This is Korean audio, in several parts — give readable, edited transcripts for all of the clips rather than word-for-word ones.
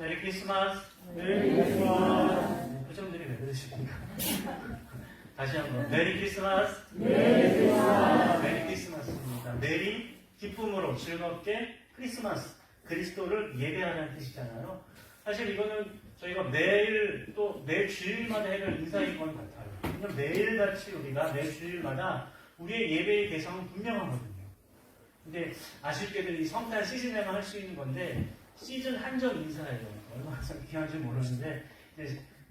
메리 크리스마스. 메리 크리스마스. 표정들이 왜 그러십니까? 다시 한번. 메리 크리스마스. 메리 크리스마스. 메리 크리스마스입니다. 메리, 기쁨으로 즐겁게, 크리스마스, 그리스도를 예배하는 뜻이잖아요. 사실 이거는 저희가 매일 또 매 주일마다 해야 인사인 건 같아요. 그냥 매일같이 우리가 매 주일마다 우리의 예배의 대상은 분명하거든요. 근데 아쉽게도 이 성탄 시즌에만 할 수 있는 건데 시즌 한정 인사예요. 얼마나 귀한지 모르는데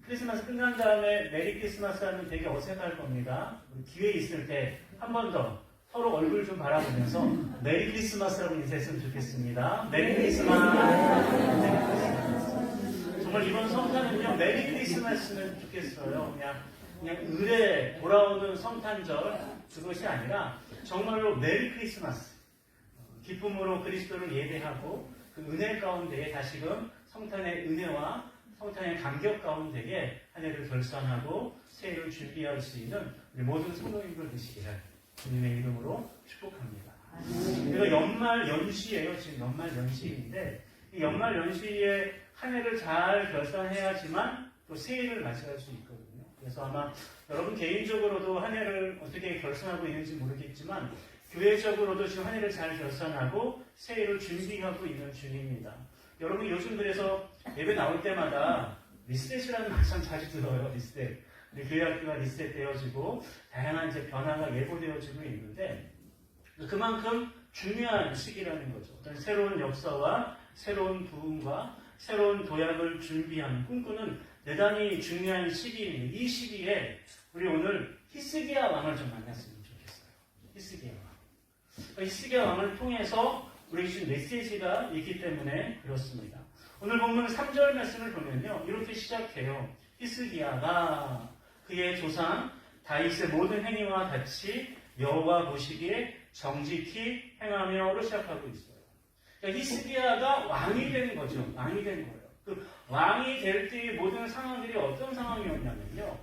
크리스마스 끝난 다음에 메리 크리스마스 하면 되게 어색할 겁니다. 기회 있을 때 한 번 더 서로 얼굴 좀 바라보면서 메리 크리스마스라고 인사했으면 좋겠습니다. 메리 크리스마스. 메리 크리스마스. 정말 이번 성탄은요 메리 크리스마스면 좋겠어요. 그냥 을에 돌아오는 성탄절 그것이 아니라 정말로 메리 크리스마스. 기쁨으로 그리스도를 예배하고 그 은혜 가운데에 다시금 성탄의 은혜와 성탄의 감격 가운데에 한 해를 결산하고 새해를 준비할 수 있는 우리 모든 성도님들 되시기를 주님의 이름으로 축복합니다. 그리고 연말 연시예요. 지금 연말 연시인데 이 연말 연시에 한 해를 잘 결산해야지만 또 새해를 맞이할 수 있거든요. 그래서 아마 여러분 개인적으로도 한 해를 어떻게 결산하고 있는지 모르겠지만 교회적으로도 지금 한 해를 잘 결산하고 새해를 준비하고 있는 중입니다. 여러분 요즘 그래서 예배 나올 때마다 리셋이라는 말 참 자주 들어요. 리셋. 우리 교회 학교가 리셋되어지고 다양한 이제 변화가 예고되어지고 있는데 그만큼 중요한 시기라는 거죠. 어떤 새로운 역사와 새로운 부흥과 새로운 도약을 준비하는 꿈꾸는 대단히 중요한 시기입니다. 이 시기에 우리 오늘 히스기야 왕을 좀 만났으면 좋겠어요. 히스기야 왕. 히스기야 왕을 통해서 우리 주신 메시지가 있기 때문에 그렇습니다. 오늘 본문 3절 말씀을 보면요. 이렇게 시작해요. 히스기야가 그의 조상 다윗의 모든 행위와 같이 여호와 보시기에 정직히 행하며로 시작하고 있어요. 그러니까 히스기야가 왕이 된 거죠. 왕이 된 거예요. 그 왕이 될 때의 모든 상황들이 어떤 상황이었냐면요.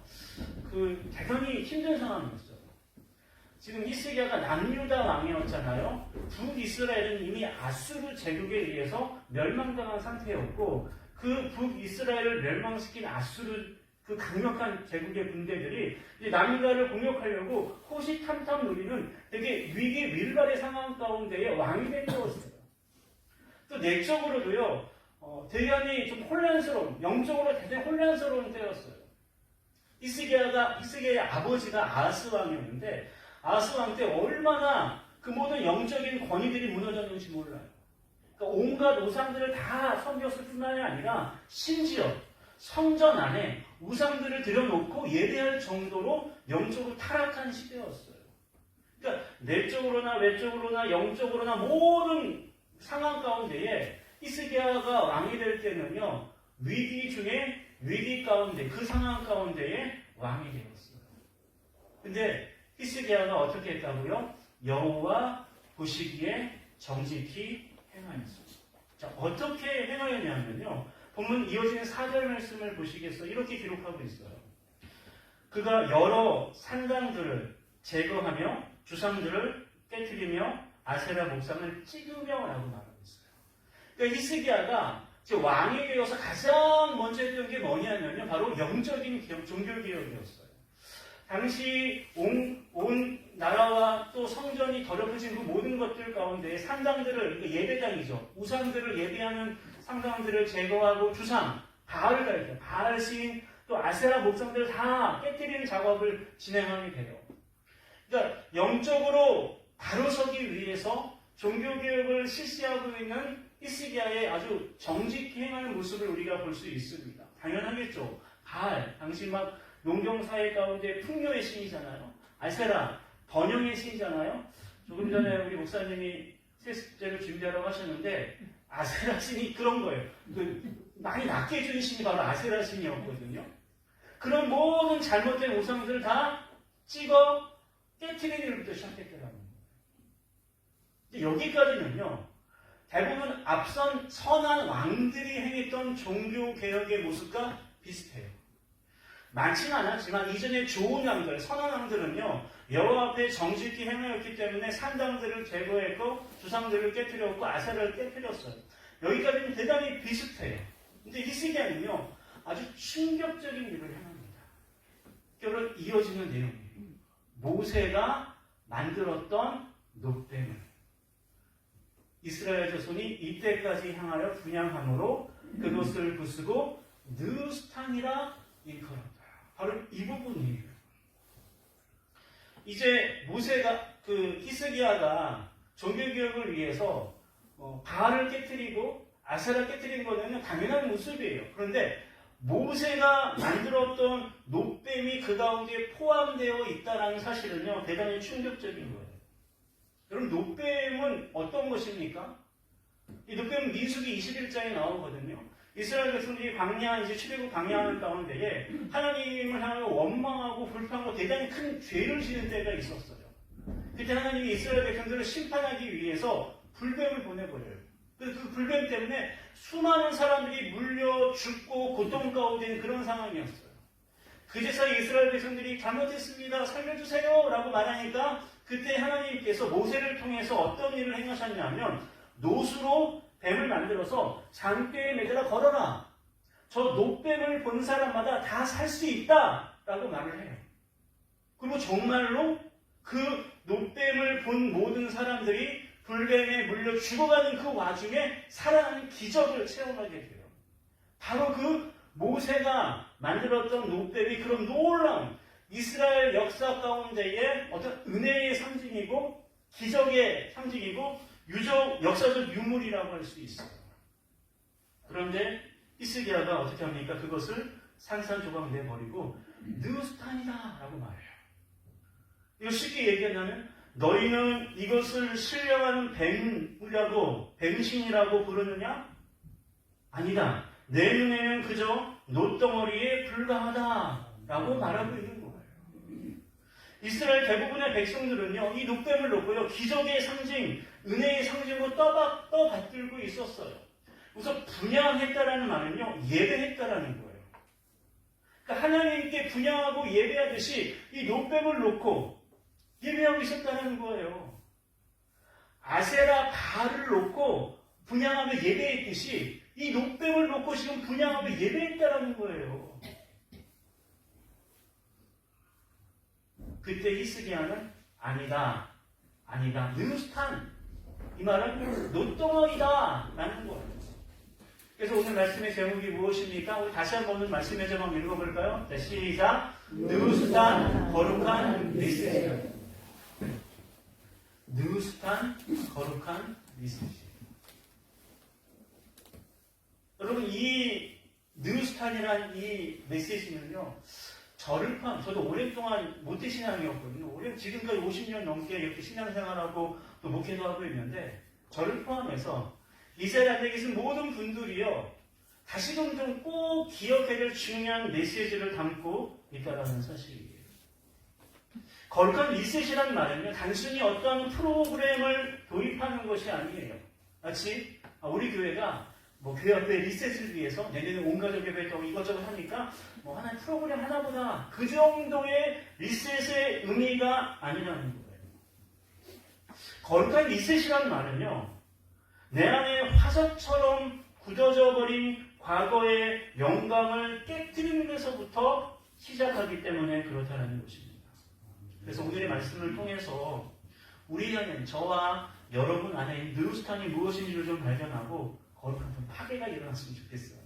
그 대단히 힘든 상황이었어요. 지금 히스기야가 남유다 왕이었잖아요. 북이스라엘은 이미 아수르 제국에 의해서 멸망당한 상태였고 그 북이스라엘을 멸망시킨 아수르 그 강력한 제국의 군대들이 이제 남유다를 공격하려고 호시탐탐 노리는 되게 위기 밀발의 상황 가운데에 왕이 된 거였어요. 또 내적으로도요. 대단히 좀 혼란스러운, 영적으로 대단히 혼란스러운 때였어요. 히스기야의 아버지가 아하스 왕이었는데 아하스 왕 때 얼마나 그 모든 영적인 권위들이 무너졌는지 몰라요. 그러니까 온갖 우상들을 다 섬겼을 뿐만이 아니라 심지어 성전 안에 우상들을 들여놓고 예배할 정도로 영적으로 타락한 시대였어요. 그러니까 내적으로나 외적으로나 영적으로나 모든 상황 가운데에 히스기야가 왕이 될 때는요. 위기 중에 위기 가운데 그 상황 가운데에 왕이 되었어요. 근데 히스기야가 어떻게 했다고요? 여호와 보시기에 정직히 행하였습니다. 자, 어떻게 행하였냐면요. 본문 이어지는 4절 말씀을 보시겠어요? 이렇게 기록하고 있어요. 그가 여러 산당들을 제거하며 주상들을 깨뜨리며 아세라 목상을 찍으며 라고 말하고 있어요. 그러니까 히스기야가 왕이 되어서 가장 먼저 했던 게 뭐냐면요. 바로 영적인 종교개혁이었어요. 당시 온 나라와 또 성전이 더럽혀진 그 모든 것들 가운데 산당들을, 예배당이죠. 우상들을 예배하는 상당들을 제거하고 주상, 바알을 가리켜, 바알 신, 또 아세라 목상들을 다 깨뜨리는 작업을 진행하게 돼요. 그러니까 영적으로 바로서기 위해서 종교개혁을 실시하고 있는 히스기야의 아주 정직히 행하는 모습을 우리가 볼 수 있습니다. 당연하겠죠. 바알, 당시 막 농경사회 가운데 풍요의 신이잖아요. 아세라, 번영의 신이잖아요. 조금 전에 우리 목사님이 세습제를 준비하라고 하셨는데 아세라 신이 그런 거예요. 많이 낮게 해주는 신이 바로 아세라 신이었거든요. 그런 모든 잘못된 우상들을 다 찍어 깨트리는 일부터 시작했더라고요. 여기까지는요. 대부분 앞선 선한 왕들이 행했던 종교개혁의 모습과 비슷해요. 많지는 않았지만 이전에 좋은 왕들, 선한 왕들은요. 여호와 앞에 정직히 행하였기 때문에 산당들을 제거했고 주상들을 깨뜨렸고 아세라를 깨뜨렸어요. 여기까지는 대단히 비슷해요. 근데 히스기야는요, 아주 충격적인 일을 행합니다. 결국 이어지는 내용이에요. 모세가 만들었던 놋뱀을 이스라엘 자손이 이때까지 향하여 분향함으로 그것을 부수고 느스탄이라 일컬었다. 바로 이 부분이에요. 이제 모세가 히스기야가 종교개혁을 위해서 바알을 깨뜨리고 아세라 깨뜨린 거는 당연한 모습이에요. 그런데 모세가 만들었던 놋뱀이 그 가운데 포함되어 있다는 사실은요, 대단히 충격적인 거예요. 여러분, 놋뱀은 어떤 것입니까? 이 놋뱀은 민수기 21장에 나오거든요. 이스라엘 백성들이 출애굽 광야하는 가운데에 하나님을 향하여 원망하고 불평하고 대단히 큰 죄를 지은 때가 있었어요. 그때 하나님이 이스라엘 백성들을 심판하기 위해서 불뱀을 보내버려요. 그 불뱀 때문에 수많은 사람들이 물려 죽고 고통 가운데 있는 그런 상황이었어요. 그제서 이스라엘 백성들이 잘못했습니다, 살려주세요 라고 말하니까 그때 하나님께서 모세를 통해서 어떤 일을 행하셨냐면 놋으로 뱀을 만들어서 장대에 매달아 걸어라. 저 놋뱀을 본 사람마다 다 살 수 있다 라고 말을 해요. 그리고 정말로 그 놋뱀을 본 모든 사람들이 불뱀에 물려 죽어가는 그 와중에 살아나는 기적을 체험하게 돼요. 바로 그 모세가 만들었던 놋뱀이 그런 놀라운 이스라엘 역사 가운데의 어떤 은혜의 상징이고 기적의 상징이고 역사적 유물이라고 할 수 있어요. 그런데 히스기야가 어떻게 합니까? 그것을 산산조각 내버리고 느스탄이다 라고 말해요. 이거 쉽게 얘기하면 너희는 이것을 신령한 뱀신이라고 부르느냐? 아니다. 내 눈에는 그저 놋덩어리에 불과하다 라고 말하고 있는 거예요. 이스라엘 대부분의 백성들은요, 이 놋뱀을 놓고요, 기적의 상징, 은혜의 상징으로 떠받들고 있었어요. 우선 분향했다라는 말은요, 예배했다라는 거예요. 그러니까 하나님께 분향하고 예배하듯이 이 놋뱀을 놓고 예배하고 있었다는 거예요. 아세라 바알을 놓고 분향하며 예배했듯이 이 놋뱀을 놓고 지금 분향하며 예배했다라는 거예요. 그때 히스기야는 아니다, 느스탄, 이 말은 놋덩어리다 라는 거예요. 그래서 오늘 말씀의 제목이 무엇입니까? 우리 다시 한번 말씀의 제목 읽어볼까요? 자, 시작. 느스탄 거룩한 리셋. 느스탄 거룩한 리셋. 여러분, 이 느스탄이라는 이 메시지는요, 저를 포함, 저도 오랫동안 모태신앙이었거든요. 지금까지 50년 넘게 이렇게 신앙생활하고 또 목회도 하고 있는데, 저를 포함해서 이스라엘 안에 계신 모든 분들이요, 다시금 좀 꼭 기억해야 될 중요한 메시지를 담고 있다는 사실이에요. 거룩한 리셋이라는 말은요, 단순히 어떤 프로그램을 도입하는 것이 아니에요. 마치 우리 교회가 교회 앞에 리셋을 위해서 내년에 온 가족 예배했다고 이것저것 하니까 하나의 프로그램 하나보다 그 정도의 리셋의 의미가 아니라는 거예요. 거룩한 리셋이라는 말은요, 내 안에 화석처럼 굳어져 버린 과거의 영광을 깨뜨리는 데서부터 시작하기 때문에 그렇다는 것입니다. 그래서 오늘의 말씀을 통해서 우리 안에, 저와 여러분 안에 느스탄이 무엇인지를 좀 발견하고 거룩한 좀 파괴가 일어났으면 좋겠어요.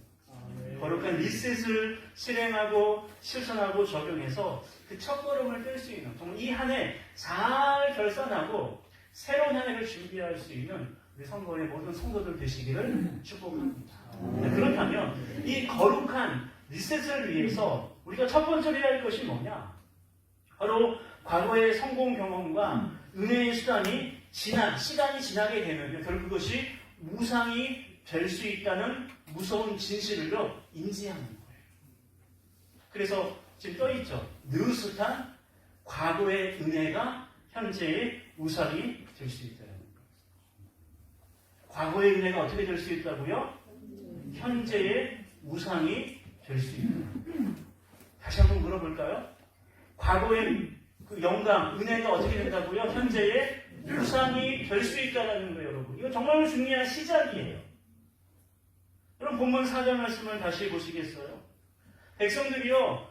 거룩한 리셋을 실행하고 실천하고 적용해서 그 첫걸음을 뗄 수 있는, 정말 이 한 해 잘 결산하고 새로운 한 해를 준비할 수 있는 우리 성도의 모든 성도들 되시기를 축복합니다. 그렇다면 이 거룩한 리셋을 위해서 우리가 첫 번째로 해야 할 것이 뭐냐? 바로 과거의 성공 경험과 은혜의 시간이 지나게 되면 결국 그것이 무상이 될 수 있다는 무서운 진실을요, 인지하는 거예요. 그래서 지금 떠있죠. 느스탄, 과거의 은혜가 현재의 우상이 될 수 있다는 거예요. 과거의 은혜가 어떻게 될 수 있다고요? 현재의 우상이 될 수 있다. 다시 한번 물어볼까요? 과거의 그 영광, 은혜가 어떻게 된다고요? 현재의 우상이 될 수 있다는 거예요, 여러분. 이거 정말 중요한 시작이에요. 그럼 본문 4절 말씀을 다시 보시겠어요? 백성들이요,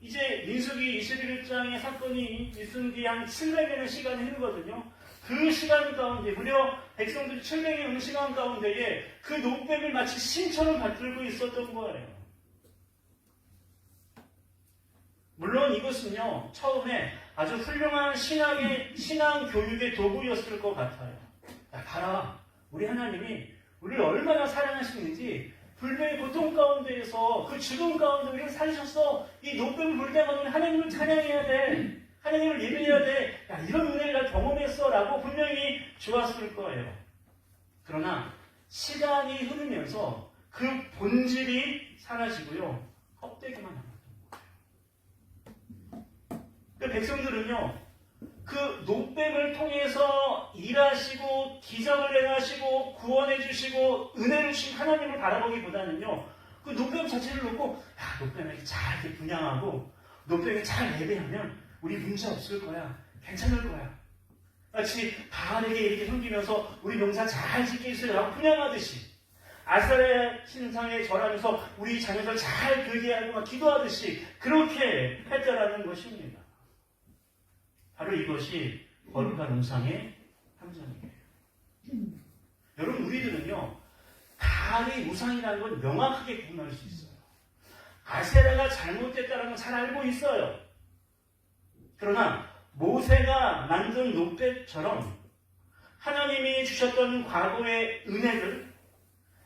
이제 민수기 21장의 사건이 있은 뒤 한 700년의 시간이 흐르거든요. 그 시간 가운데, 무려 백성들이 700년 흐르는 시간 가운데에 그 노뱀을 마치 신처럼 받들고 있었던 거예요. 물론 이것은요, 처음에 아주 훌륭한 신앙 교육의 도구였을 것 같아요. 야, 봐라. 우리 하나님이 우리를 얼마나 사랑하시는지, 불명의 고통 가운데에서 그 죽음 가운데 우리를 살리셨어. 이 노뱀을 볼 때마다 우리 하나님을 찬양해야 돼. 하나님을 예배해야 돼. 야, 이런 은혜를 나 경험했어. 라고 분명히 좋았을 거예요. 그러나 시간이 흐르면서 그 본질이 사라지고요. 껍데기만 남았던 거예요. 그 백성들은요, 그 노뱀을 통해서 일하시고 기적을 행하시고 구원해 주시고 은혜를 주신 하나님을 바라보기보다는요, 그 노뱀 자체를 놓고, 야, 노뱀에게 잘 이렇게 분양하고 노뱀에 잘 예배하면 우리 문제 없을 거야, 괜찮을 거야. 마치 바알에게 이렇게 섬기면서 우리 농사 잘 짓게 해주세요 분양하듯이, 아사레 신상에 절하면서 우리 자녀들 잘 교제하고 막 기도하듯이 그렇게 했다라는 것입니다. 바로 이것이 거룩한 우상의 함정이에요. 여러분, 우리들은요, 바알이 우상이라는 걸 명확하게 구분할 수 있어요. 아세라가 잘못됐다는 걸 잘 알고 있어요. 그러나 모세가 만든 노뱀처럼 하나님이 주셨던 과거의 은혜들,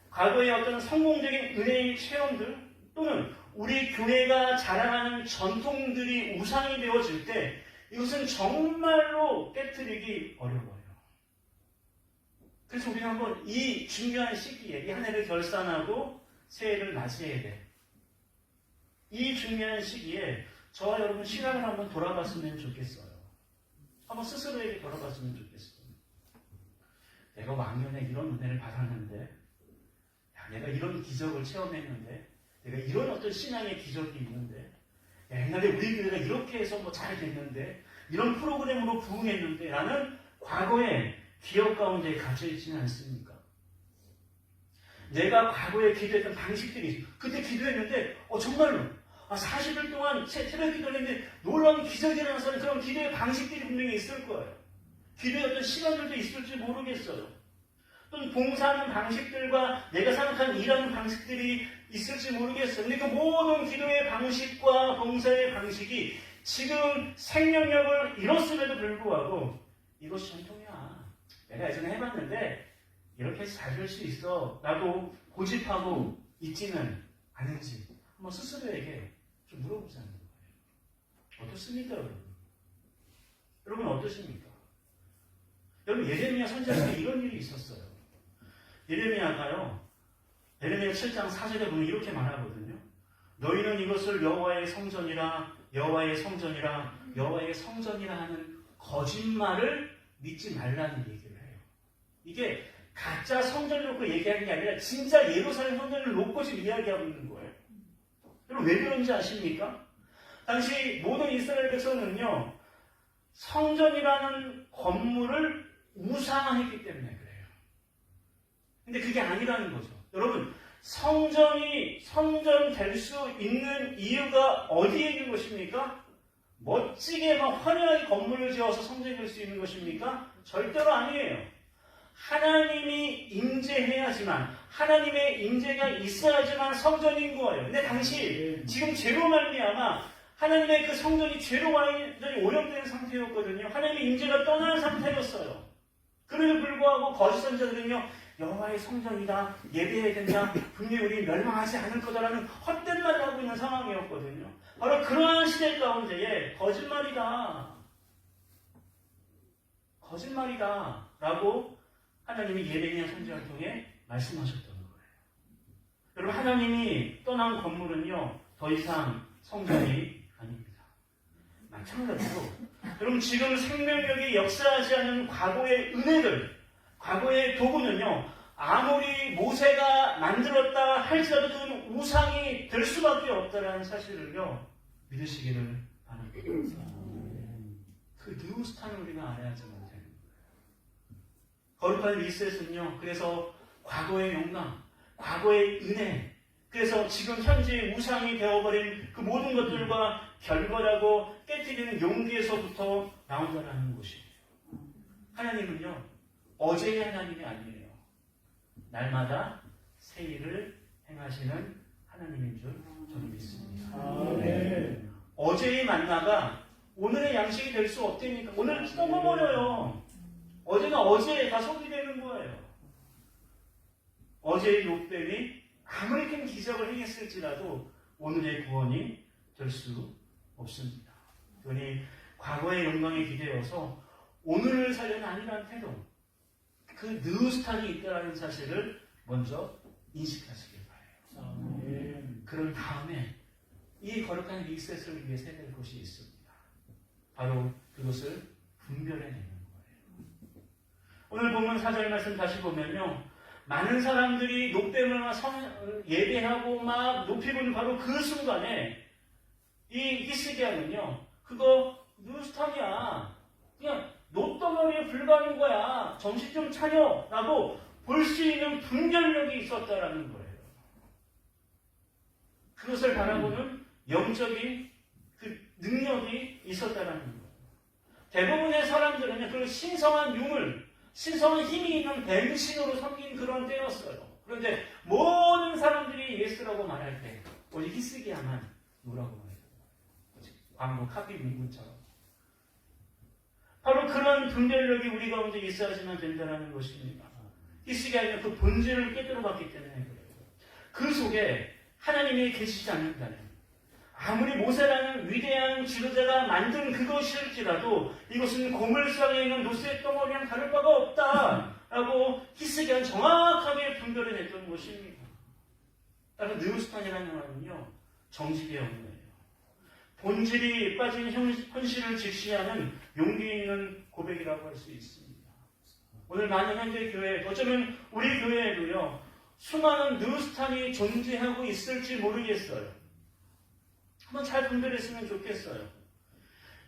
과거의 어떤 성공적인 은혜의 체험들, 또는 우리 교회가 자랑하는 전통들이 우상이 되어질 때 이것은 정말로 깨트리기 어려워요. 그래서 우리는 한번 이 중요한 시기에 이 한 해를 결산하고 새해를 맞이해야 돼. 이 중요한 시기에 저와 여러분 신앙을 한번 돌아봤으면 좋겠어요. 한번 스스로에게 돌아봤으면 좋겠어요. 내가 왕년에 이런 은혜를 받았는데, 야, 내가 이런 기적을 체험했는데, 내가 이런 어떤 신앙의 기적이 있는데, 야, 옛날에 우리 교회가 이렇게 해서 뭐 잘 됐는데, 이런 프로그램으로 부응했는데, 라는 과거의 기억 가운데 갇혀있지는 않습니까? 내가 과거에 기도했던 방식들이, 그때 기도했는데, 정말로 40일 동안 새벽 기도했는데 놀라운 기적이 일어나서는 그런 기도의 방식들이 분명히 있을 거예요. 기도의 어떤 시간들도 있을지 모르겠어요. 또는 봉사하는 방식들과 내가 생각하는 일하는 방식들이 있을지 모르겠어요. 근데 그 모든 기도의 방식과 봉사의 방식이 지금 생명력을 잃었음에도 불구하고 이것이 전통이야. 내가 예전에 해봤는데 이렇게 해서 잘 될 수 있어 라고 고집하고 있지는 않은지 한번 스스로에게 좀 물어보자는 거예요. 어떻습니까, 여러분? 여러분 어떠십니까? 여러분, 예레미야 선지자에게 이런 일이 있었어요. 예레미야가요, 예레미야 7장 4절에 보면 이렇게 말하거든요. 너희는 이것을 여호와의 성전이라, 여호와의 성전이라, 여호와의 성전이라 하는 거짓말을 믿지 말라는 얘기를 해요. 이게 가짜 성전을 놓고 얘기하는 게 아니라 진짜 예루살렘 성전을 놓고 지금 이야기하고 있는 거예요. 여러분, 왜 그런지 아십니까? 당시 모든 이스라엘 백성은요, 성전이라는 건물을 우상화했기 때문에 그래요. 근데 그게 아니라는 거죠. 여러분, 성전이 성전 될 수 있는 이유가 어디에 있는 것입니까? 멋지게 막 화려하게 건물을 지어서 성전이 될 수 있는 것입니까? 절대로 아니에요. 하나님이 임재해야지만, 하나님의 임재가 있어야지만 성전인 거예요. 근데 당시 지금 죄로 말미암아 하나님의 그 성전이 죄로 완전히 오염된 상태였거든요. 하나님의 임재가 떠난 상태였어요. 그럼에도 불구하고 거짓 선지자들은요, 여호와의 성전이다, 예배해야 된다, 분명히 우리 멸망하지 않을 거다라는 헛된 말을 하고 있는 상황이었거든요. 바로 그러한 시대 가운데에 거짓말이다 라고 하나님이 예레미야 선지자를 통해 말씀하셨던 거예요. 여러분, 하나님이 떠난 건물은요, 더 이상 성전이 아닙니다. 마찬가지로 여러분, 지금 생명력이 역사하지 않은 과거의 은혜들, 과거의 도구는요, 아무리 모세가 만들었다 할지라도 그건 우상이 될 수밖에 없다는 사실을요, 믿으시기를 바랍니다. 그 뉴스타는 우리가 알아야지만 되는 거예요. 거룩한 리셋은요, 그래서 과거의 영광, 과거의 은혜, 그래서 지금 현재 우상이 되어버린 그 모든 것들과 결별하고 깨뜨리는 용기에서부터 나온다는 것이에요. 하나님은요, 어제의 하나님이 아니에요. 날마다 새 일을 행하시는 하나님인 줄 저는 믿습니다. 아멘. 어제의 만나가 오늘의 양식이 될 수 없다니까. 오늘 썩어버려요. 어제가 어제 다 소비되는 거예요. 어제의 욥뱀이 아무리 큰 기적을 행했을지라도 오늘의 구원이 될 수 없습니다. 그러니 과거의 영광에 기대어서 오늘을 살려는 아니라는 태도, 그 느우스탄이 있다는 사실을 먼저 인식하시길 바라요. 아멘. 그런 다음에 이 거룩한 리셋을 위해 해야 될 것이 있습니다. 바로 그것을 분별해내는 거예요. 오늘 본문 4절 말씀 다시 보면요, 많은 사람들이 욥뱀을 예배하고 막 높이 부르는 바로 그 순간에 이 히스기야는요, 그거 뉴스탄이야, 그냥 노덩어리에 불과한 거야, 정신 좀 차려 라고 볼 수 있는 분별력이 있었다라는 거예요. 그것을 바라보는 영적인 그 능력이 있었다라는 거예요. 대부분의 사람들은 그 신성한 유물, 신성한 힘이 있는 뱀신으로 섬긴 그런 때였어요. 그런데 모든 사람들이 예수라고 말할 때 오직 히스기야만 노라고 말해요. 광고 카피 민군처럼. 바로 그런 분별력이 우리 가운데 있어야지만 된다는 것입니다. 히스기야는 그 본질을 깨뜨려봤기 때문에 그래요. 그 속에 하나님이 계시지 않는다면, 아무리 모세라는 위대한 지도자가 만든 그것일지라도 이것은 고물상에 있는 노쇠 덩어리랑 다를 바가 없다라고 히스기야는 정확하게 분별해냈던 것입니다. 따로 느우스탄이라는 말은요, 정직의 영예요. 본질이 빠진 현실을 직시하는 용기 있는 고백이라고 할 수 있습니다. 오늘 많은 현재 교회, 어쩌면 우리 교회에도요, 수많은 느우스탄이 존재하고 있을지 모르겠어요. 한번 잘 분별했으면 좋겠어요.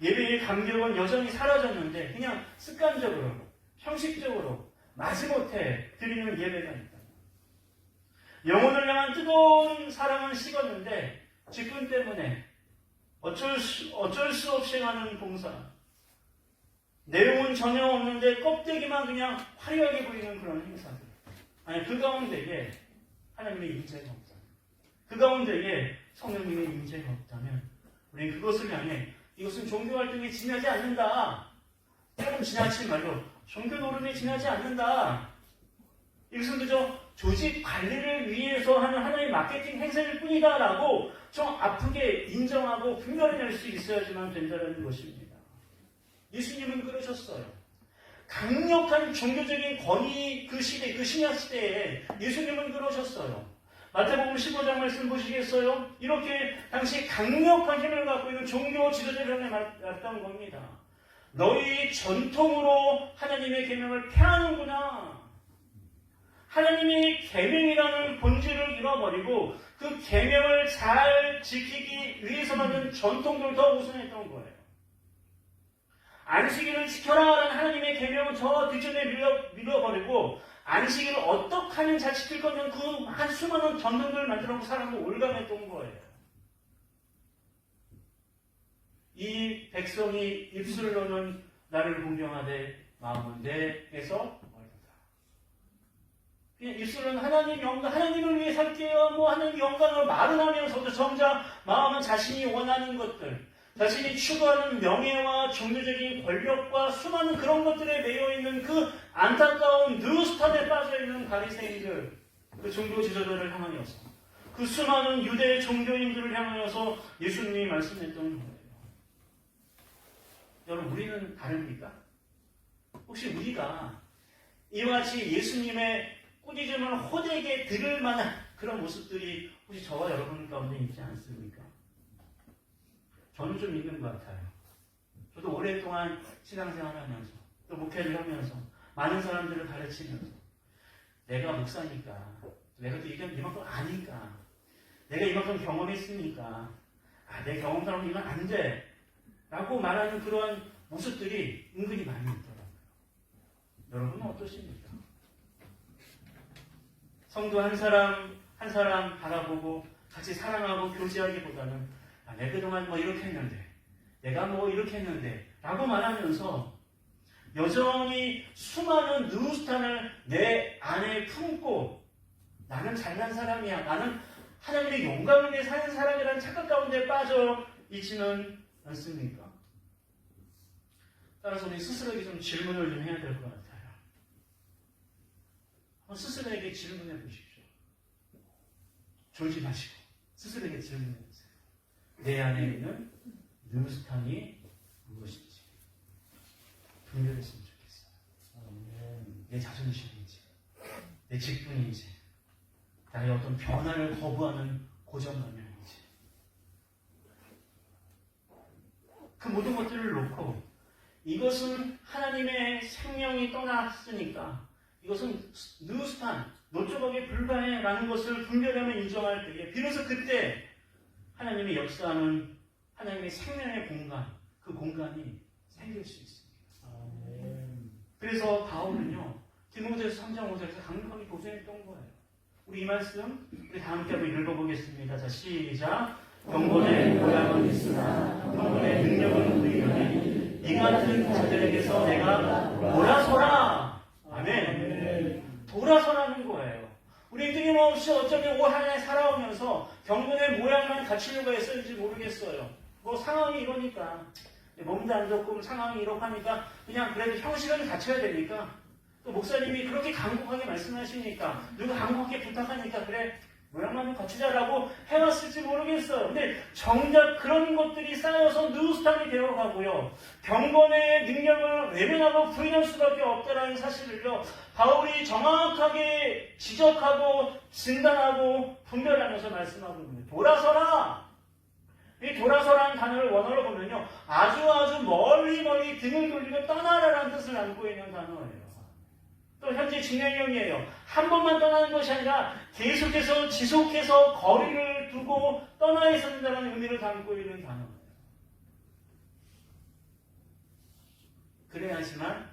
예배의 감격은 여전히 사라졌는데 그냥 습관적으로, 형식적으로 마지못해 드리는 예배가 있다. 영혼을 향한 뜨거운 사랑은 식었는데 직분 때문에 어쩔 수 없이 하는 봉사, 내용은 전혀 없는데 껍데기만 그냥 화려하게 보이는 그런 행사들. 아니, 그 가운데에 하나님의 임재가 없다. 그 가운데에 성령님의 임재가 없다면 우리는 그것을 향해 이것은 종교 활동에 지나지 않는다. 조금 지나치지 말고 종교 노름에 지나지 않는다. 이것은 그저 조직 관리를 위해서 하는 하나의 마케팅 행사일 뿐이다 라고 좀 아프게 인정하고 분별해낼 수 있어야지만 된다는 것입니다. 예수님은 그러셨어요. 강력한 종교적인 권위, 그 시대, 그 신약 시대에 예수님은 그러셨어요. 마태복음 15장 말씀 보시겠어요? 이렇게 당시 강력한 힘을 갖고 있는 종교 지도자들에 말했던 겁니다. 너희 전통으로 하나님의 계명을 폐하는구나. 하나님의 계명이라는 본질을 잃어버리고 그 계명을 잘 지키기 위해서만은 전통들을 더 우선했던 거예요. 안식일을 지켜라라는 하나님의 계명은 저 뒤전에 밀어버리고 안식일을 어떻게 하면 잘 지킬 거면 그 한 수많은 전통들을 만들어놓고 사람을 올감했던 거예요. 이 백성이 입술로는 나를 공경하되 마음은 내게서 멀다. 그냥 입술로는 하나님을 위해 살게요. 하나님 영광을 말은 하면서도 정작 마음은 자신이 원하는 것들, 자신이 추구하는 명예와 종교적인 권력과 수많은 그런 것들에 매여있는 그 안타까운 느우스탄에 빠져있는 바리새인들, 그 종교 지도자들을 향하여서, 그 수많은 유대 종교인들을 향하여서 예수님이 말씀했던 거예요. 여러분, 우리는 다릅니까? 혹시 우리가 이와 같이 예수님의 꾸짖음을 호되게 들을 만한 그런 모습들이 혹시 저와 여러분 가운데 있지 않습니까? 저는 좀 있는 것 같아요. 저도 오랫동안 신앙생활 하면서 또 목회를 하면서 많은 사람들을 가르치면서 내가 목사니까, 내가 또 이만큼 아니까, 내가 이만큼 경험했으니까 내 경험처럼 안 돼 라고 말하는 그러한 모습들이 은근히 많이 있더라고요. 여러분은 어떠십니까? 성도 한 사람 한 사람 바라보고 같이 사랑하고 교제하기보다는 내가 그동안 뭐 이렇게 했는데 내가 뭐 이렇게 했는데 라고 말하면서 여전히 수많은 누스탄을 내 안에 품고 나는 잘난 사람이야, 나는 하나님의 영광을 위해 사는 사람이라는 착각 가운데 빠져 있지는 않습니까? 따라서 우리 스스로에게 좀 질문을 좀 해야 될 것 같아요. 한번 스스로에게 질문해 보십시오. 졸지 마시고 스스로에게 질문해 보세요. 내 안에 있는 누스탄이 무엇인지 분별했으면 좋겠어요. 내 자존심인지, 내 직분인지, 나의 어떤 변화를 거부하는 고정관념인지, 그 모든 것들을 놓고 이것은 하나님의 생명이 떠났으니까 이것은 누스탄, 노조각에 불과해 라는 것을 분별하며 인정할 때에 비로소 그때 하나님의 역사하는 하나님의 생명의 공간, 그 공간이 생길 수 있습니다. 그래서 바울은요, 디모데서 3장 5절에서 강력하게 도전했던 거예요. 우리 이 말씀 우리 다 함께 한번 읽어보겠습니다. 자, 시작. 경건의 모양은 있으나 경건의 능력은 의견이 이 같은 자들에게서 내가 돌아서라. 아멘. 돌아서라는 거예요. 우리 끊임없이 어쩌면 올 한 해 살아오면서 경건의 모양만 갖추려고 했었는지 모르겠어요. 뭐 상황이 이러니까, 몸도 안 좋고 상황이 이렇고 하니까 그냥 그래도 형식을 갖춰야 되니까, 또 목사님이 그렇게 간곡하게 말씀하시니까, 누가 간곡하게 부탁하니까 그래 모양만을 갖추자라고 해왔을지 모르겠어요. 근데 정작 그런 것들이 쌓여서 누스탄이 되어가고요, 경건의 능력을 외면하고 부인할 수밖에 없다는 사실을요, 바울이 정확하게 지적하고 진단하고 분별하면서 말씀하고 있습니다. 돌아서라! 이 돌아서라는 단어를 원어로 보면요, 아주 멀리 등을 돌리고 떠나라라는 뜻을 안고 있는 단어예요. 또 현재 진행형이에요. 한 번만 떠나는 것이 아니라 계속해서 지속해서 거리를 두고 떠나 있는다는 의미를 담고 있는 단어예요. 그래야지만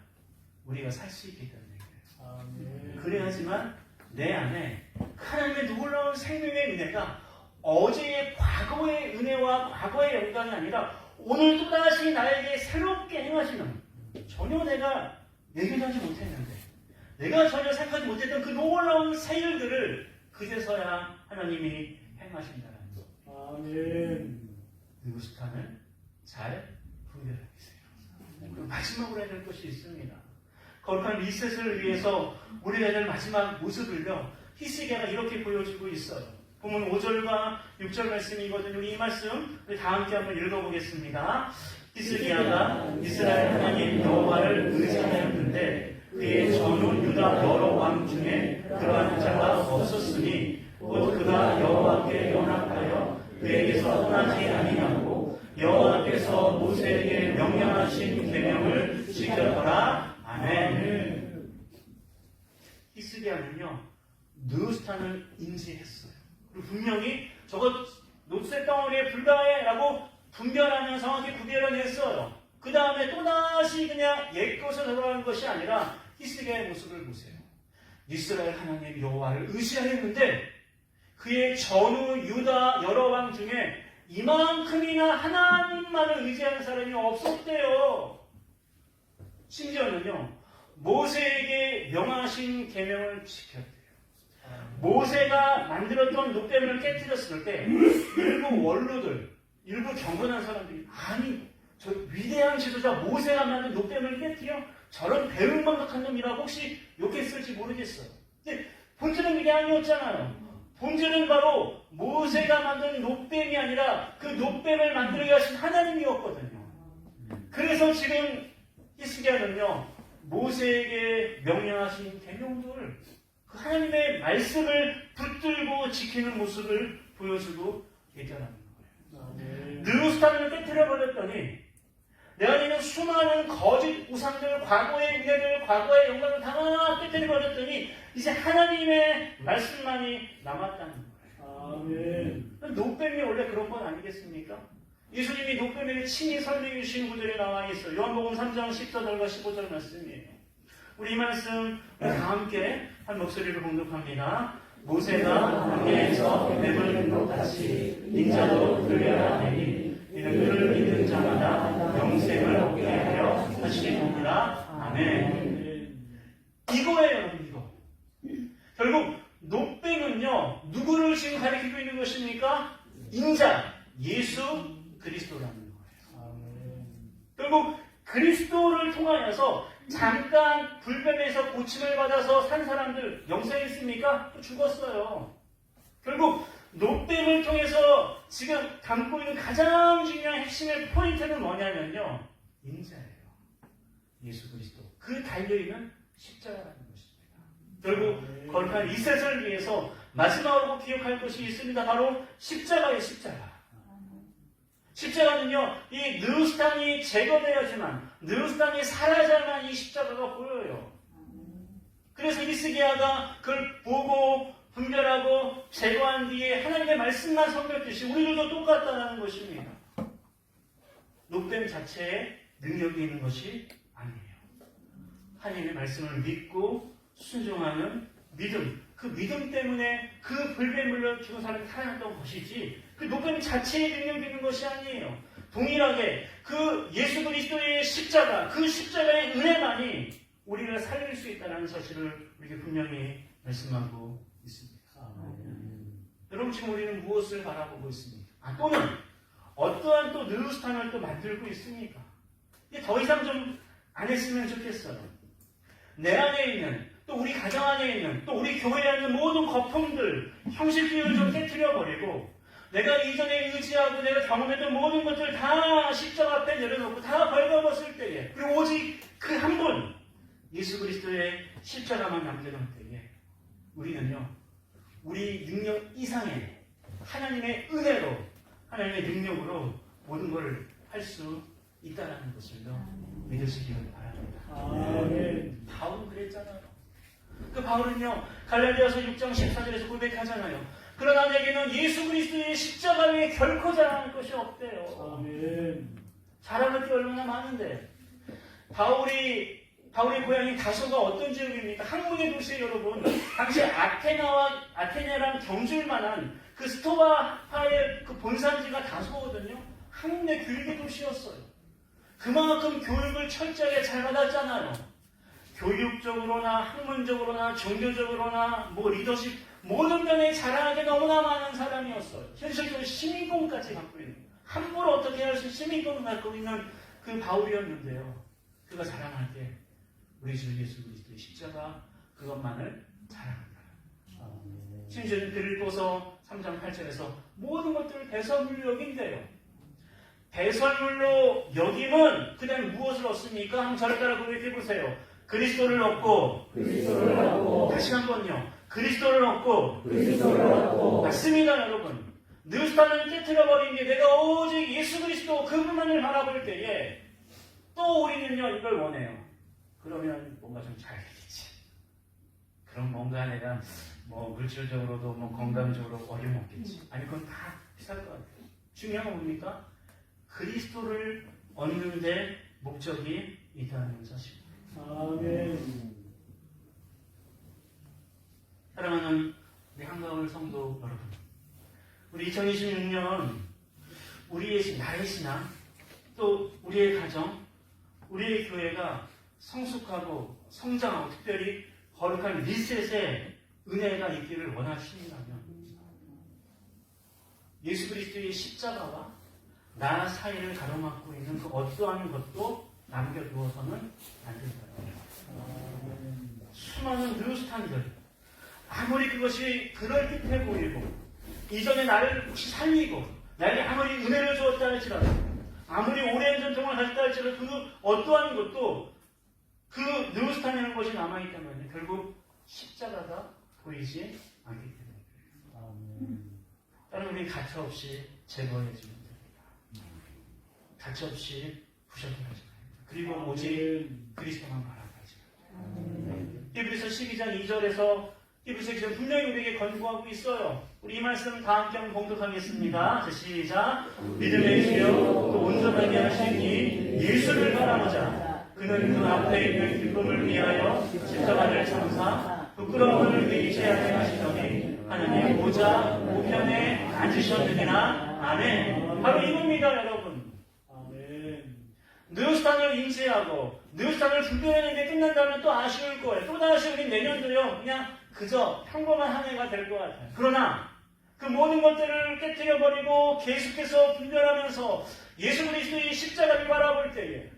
우리가 살 수 있기 때문에. 그래야지만 내 안에 하나님의 놀라운 생명의 은혜가 어제의 과거의 은혜와 과거의 영광이 아니라 오늘 또다시 나에게 새롭게 행하시는, 전혀 내가 예견하지 못했는데 내가 전혀 생각하지 못했던 그 놀라운 새 일들을 그제서야 하나님이 행하신다는 것. 아멘. 누스탄을 잘 분별하세요. 그리고 마지막으로 해야 될 것이 있습니다. 거룩한 리셋을 위해서 우리가 해야 될 마지막 모습을요, 히스기야가 이렇게 보여주고 있어요. 보면 5절과 6절 말씀이거든요. 우리 이 말씀 우리 다 함께 한번 읽어보겠습니다. 히스기야가 이스라엘 하나님 여호와를 의지하였는데 그의 전후 유다 여러 왕 중에 그러한 자가 없었으니 곧 그가 여호와께 연합하여 그에게서 떠나지 아니하고 여호와께서 모세에게 명령하신 계명을 지켰더라. 아멘. 히스기야는요, 누스탄을 인지했어요. 그리고 분명히 저것 녹색 덩어리에 불과해 라고 분별하면 정확히 구별해냈어요. 그 다음에 또다시 그냥 옛것을 돌아가는 것이 아니라 히스기야의 모습을 보세요. 이스라엘 하나님 여호와를 의지하였는데 그의 전후 유다 여러 왕 중에 이만큼이나 하나님만을 의지하는 사람이 없었대요. 심지어는요, 모세에게 명하신 계명을 지켰대요. 모세가 만들었던 녹대문을 깨뜨렸을 때 일부 원로들, 일부 경건한 사람들이, 아니 저 위대한 지도자 모세가 만든 녹대문을 깨뜨려? 저런 배은망덕한 놈이라고 혹시 욕했을지 모르겠어요. 근데 본질은 이게 아니었잖아요. 본질은 바로 모세가 만든 녹뱀이 아니라 그 녹뱀을 만들게 하신 하나님이었거든요. 그래서 지금 히스기야는요, 모세에게 명령하신 계명들, 그 하나님의 말씀을 붙들고 지키는 모습을 보여주고 있다는 거예요. 느우스탄을 깨뜨려버렸더니 내 안에 있는 수많은 거짓 우상들, 과거의 은혜들, 과거의 영광을 다 깨뜨려버렸더니 이제 하나님의 말씀만이 남았다는 거예요. 아멘. 녹뱀이 원래 그런 건 아니겠습니까? 예수님이 녹뱀에게 친히 설명해 주신 구절에 나와 있어요. 요한복음 3장 14절과 15절 말씀이에요. 우리 이 말씀 우리 다 함께 한 목소리로 공독합니다. 모세가 광야에서 뱀을 것 같이 인자도 들려야 하니 이는 그를 믿는 자마다 영생을 얻게 하려 하시리라. 아멘. 이거예요, 여러분. 이거. 결국 노뱀은요, 누구를 지금 가리키고 있는 것입니까? 인자, 예수 그리스도라는 거예요. 결국 그리스도를 통하여서 잠깐 불뱀에서 고침을 받아서 산 사람들 영생이 있습니까? 죽었어요. 결국 노뱀을 통해서 지금 담고 있는 가장 중요한 핵심의 포인트는 뭐냐면요, 인자예요. 예수 그리스도. 그 달려있는 십자가라는 것입니다. 결국 거룩한 이셋을 위해서 마지막으로 기억할 것이 있습니다. 바로 십자가의 십자가. 십자가는요, 이 느우스탄이 제거되어야지만, 느우스탄이 사라져야만 이 십자가가 보여요. 그래서 히스기야가 그걸 보고 분별하고 제거한 뒤에 하나님의 말씀만 섬겼듯이 우리들도 똑같다는 것입니다. 노뱀 자체에 능력이 있는 것이 아니에요. 하나님의 말씀을 믿고 순종하는 믿음, 그 믿음 때문에 그 불뱀물로 죽은 사람이 살아났던 것이지 그 노뱀 자체에 능력이 있는 것이 아니에요. 동일하게 그 예수 그리스도의 십자가, 그 십자가의 은혜만이 우리를 살릴 수 있다는 사실을 우리에게 분명히 말씀하고 있습니다. 여러분, 지금 우리는 무엇을 바라보고 있습니까? 또는 어떠한 또 느우스탄을 또 만들고 있습니까? 이게 더 이상 좀 안 했으면 좋겠어요. 내 안에 있는, 또 우리 가정 안에 있는, 또 우리 교회에 있는 모든 거품들, 형식주의를 좀 깨트려버리고 내가 이전에 의지하고 내가 경험했던 모든 것들 다 십자가 앞에 내려놓고 다 벌거벗을 때에, 그리고 오직 그 한 분, 예수 그리스도의 십자가만 남겨놓을 때에 우리는요, 우리 능력 이상의 하나님의 은혜로, 하나님의 능력으로 모든 걸 할 수 있다는 것을요 믿으시기를 바랍니다. 아멘. 바울은 그랬잖아요. 그 바울은요, 갈라디아서 6장 14절에서 고백하잖아요. 그러나 내게는 예수 그리스도의 십자가 외에 결코 자랑할 것이 없대요. 아멘. 자랑할 게 얼마나 많은데. 바울의 고향인 다소가 어떤 지역입니까? 항문의 도시에 여러분, 당시 아테네랑 경주일 만한 그 스토아파의 그 본산지가 다소거든요. 항문의 교육의 도시였어요. 그만큼 교육을 철저하게 잘 받았잖아요. 교육적으로나 학문적으로나 종교적으로나 리더십 모든 면에 자랑하게 너무나 많은 사람이었어요. 현실적으로 시민권까지 갖고 있는, 함부로 어떻게 할 수 시민권을 갖고 있는 그 바울이었는데요. 그가 자랑할 때 우리 주 예수 그리스도의 십자가 그것만을 자랑한다. 심지어는 빌립보서 3장 8절에서 모든 것들을 배설물로 여긴대요. 배설물로 여김은 그냥 무엇을 얻습니까? 한번 저를 따라 고백해 보세요. 그리스도를 얻고 다시 한번요. 그리스도를 얻고 맞습니다, 여러분. 느우스탄을 깨트려버린 게 내가 오직 예수 그리스도 그분만을 바라볼 때에 또 우리는요 이걸 원해요. 그러면 뭔가 좀 잘 되겠지. 그럼 뭔가 내가 물질적으로도 건강적으로 어려움 없겠지. 아니 그건 다 비쌀 것 같아요. 중요한 건 뭡니까? 그리스도를 얻는 데 목적이 있다는 사실입니다. 아멘. 사랑하는 우리 한가울 성도 여러분, 우리 2026년 우리의 나의 신앙, 또 우리의 가정, 우리의 교회가 성숙하고 성장하고 특별히 거룩한 리셋의 은혜가 있기를 원하신다면 예수 그리스도의 십자가와 나 사이를 가로막고 있는 그 어떠한 것도 남겨두어서는 안 된다. 수많은 느우스탄들, 아무리 그것이 그럴듯해 보이고 이전에 나를 혹시 살리고 나에게 아무리 은혜를 주었다 할지라도 아무리 오랜 전통을 가졌다 할지라도 그 어떠한 것도 그 느우스탄이라는 것이 남아있다면 결국 십자가가 보이지 않기 때문에 다른 우리 가차없이 제거해주면 됩니다. 가차없이 부셔버리지 말입니다. 그리고 오직 그리스도만 바라보지 말입니다. 히브리서 12장 2절에서 히브리서 기자 분명히 우리에게 권고하고 있어요. 우리 이 말씀 다 함께 한번 봉독하겠습니다. 자, 시작. 믿음의 주여 또 온전하게 하신 이 예수를 바라보자. 그는 그 앞에 있는 기쁨을 위하여 십자가를 참사 부끄러움을 의지하게 하시더니 하나님 보좌 우편에 앉으셨느니라. 아멘. 바로 이겁니다, 여러분. 아멘. 뉴스탄을 인지하고 뉴스탄을 준비하는데 끝난다면 또 아쉬울 거예요. 또다시 우리 내년도요 그냥 그저 평범한 한 해가 될 것 같아요. 그러나 그 모든 것들을 깨뜨려버리고 계속해서 분별하면서 예수 그리스도의 십자가를 바라볼 때에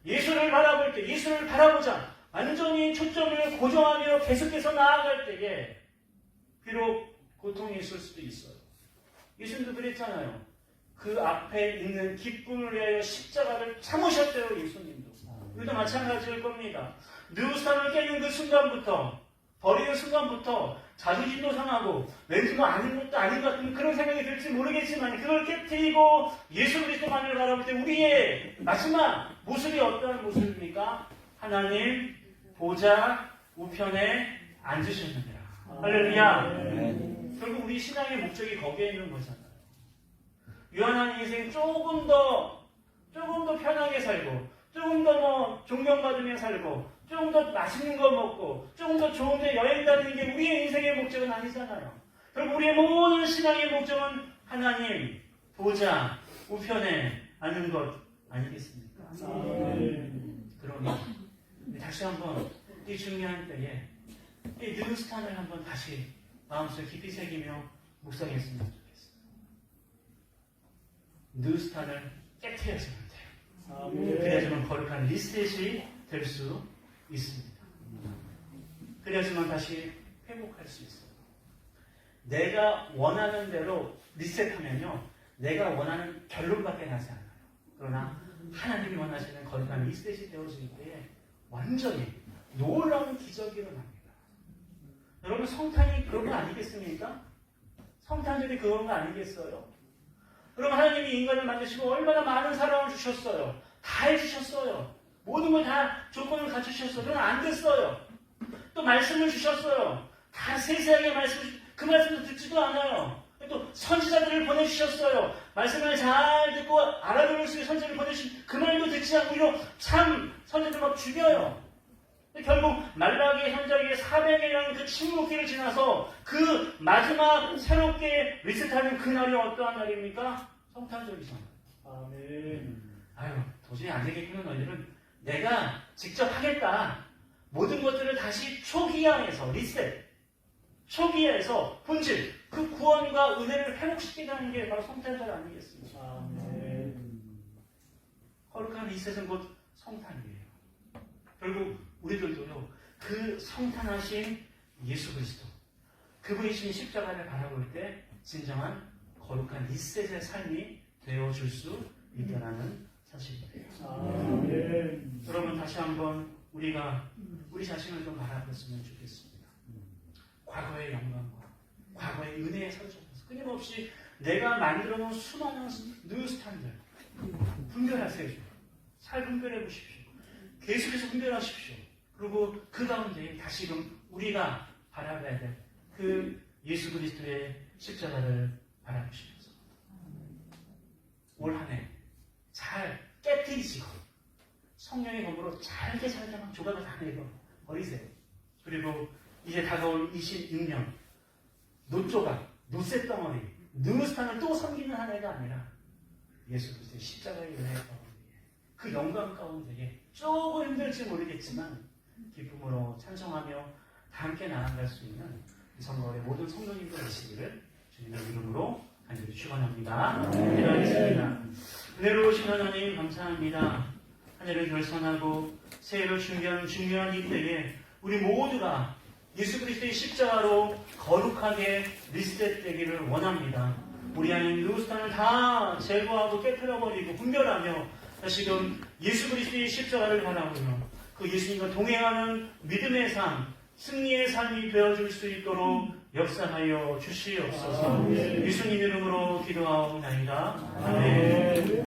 예수를 바라볼 때 예수를 바라보자 완전히 초점을 고정하며 계속해서 나아갈 때에 비록 고통이 있을 수도 있어요. 예수님도 그랬잖아요. 그 앞에 있는 기쁨을 위하여 십자가를 참으셨대요. 예수님도. 우리도 마찬가지일 겁니다. 뉴스탄을 깨는 그 순간부터 버리는 순간부터 자존심도 상하고 왠지 뭐 아닌 것도 아닌 것 같은 그런 생각이 들지 모르겠지만 그걸 깨뜨리고 예수 그리스도만을 바라볼 때 우리의 마지막 모습이 어떠한 모습입니까? 하나님 보좌 우편에 앉으셨느니라. 할렐루야. 결국 우리 신앙의 목적이 거기에 있는 거잖아요. 유한한 인생 조금 더 편하게 살고 조금 더 뭐 존경받으며 살고 조금 더 맛있는 거 먹고 조금 더 좋은 데 여행 다니는 게 우리의 인생의 목적은 아니잖아요. 결국 우리의 모든 신앙의 목적은 하나님 보좌 우편에 앉는 것 아니겠습니까? 그러니 다시 한번 이 중요한 때에 이 뉴스탄을 한번 다시 마음속에 깊이 새기며 묵상했으면 좋겠어요. 뉴스탄을 깨트려서는 돼요. 그래야지만 거룩한 리셋이 될 수 있습니다. 그래야지만 다시 회복할 수 있어요. 내가 원하는 대로 리셋하면요, 내가 원하는 결론밖에 나지 않아요. 그러나 하나님이 원하시는 거룩한 리셋이 되어질 때에 완전히 놀라운 기적이 일어납니다. 여러분 성탄이 그런 거 아니겠습니까? 성탄절이 그런 거 아니겠어요? 여러분 하나님이 인간을 만드시고 얼마나 많은 사랑을 주셨어요. 다 해주셨어요. 모든 걸 다 조건을 갖추셨어요. 그러나 안 됐어요. 또 말씀을 주셨어요. 다 세세하게 그 말씀도 듣지도 않아요. 또 선지자들을 보내주셨어요. 말씀을 잘 듣고 알아들을 수 있는 선지자를 보내주신 그 말도 듣지 않고 이런 참 선지자들 막 죽여요. 결국 말라기 현장의 400일이라는 그 침묵기를 지나서 그 마지막 새롭게 리셋하는 그날이 어떠한 날입니까? 성탄절이잖아요. 아멘. 아유 도저히 안 되겠구나. 너희들은 내가 직접 하겠다. 모든 것들을 다시 초기화해서 리셋, 초기화해서 본질, 그 구원과 은혜를 회복시키는 게 바로 성탄절 아니겠습니까? 아멘. 거룩한 리셋은 곧 성탄이에요. 결국 우리들도요, 그 성탄하신 예수 그리스도, 그분이신 십자가를 바라볼 때 진정한 거룩한 리셋의 삶이 되어줄 수 있다는 사실이에요. 아멘. 여러분 다시 한번 우리가 우리 자신을 좀 바라봤으면 좋겠습니다. 과거의 영광과 과거의 은혜에 사로잡혀서 끊임없이 내가 만들어놓은 수많은 뉴스탄들 분별하세요. 잘 분별해 보십시오. 계속해서 분별하십시오. 그리고 그 가운데 다시금 우리가 바라봐야 될 그 예수 그리스도의 십자가를 바라보시면서 올 한 해 잘 깨뜨리시고 성령의 검으로 잘게 막 조각을 다 내고 버리세요. 그리고 이제 다가올 26년 노조각, 노쇠덩어리, 뉴스탄을 또 섬기는 한 해가 아니라 예수 그리스도의 십자가의 은혜 가운데 그 영광 가운데에 조금 힘들지 모르겠지만 기쁨으로 찬송하며 다 함께 나아갈 수 있는 성도의 모든 성도님들 되시기를 주님의 이름으로 간절히 축원합니다. 기도하겠습니다. 은혜로우신 하나님 감사합니다. 한 해를 결산하고 새해를 준비하는 중요한 이 때에 우리 모두가 예수 그리스도의 십자가로 거룩하게 리셋되기를 원합니다. 우리 안에 뉴스탄을 다 제거하고 깨뜨려버리고 분별하며 다시금 예수 그리스도의 십자가를 바라보며 그 예수님과 동행하는 믿음의 삶, 승리의 삶이 되어줄 수 있도록 역사하여 주시옵소서. 예수님 이름으로 기도하옵나이다. 아멘.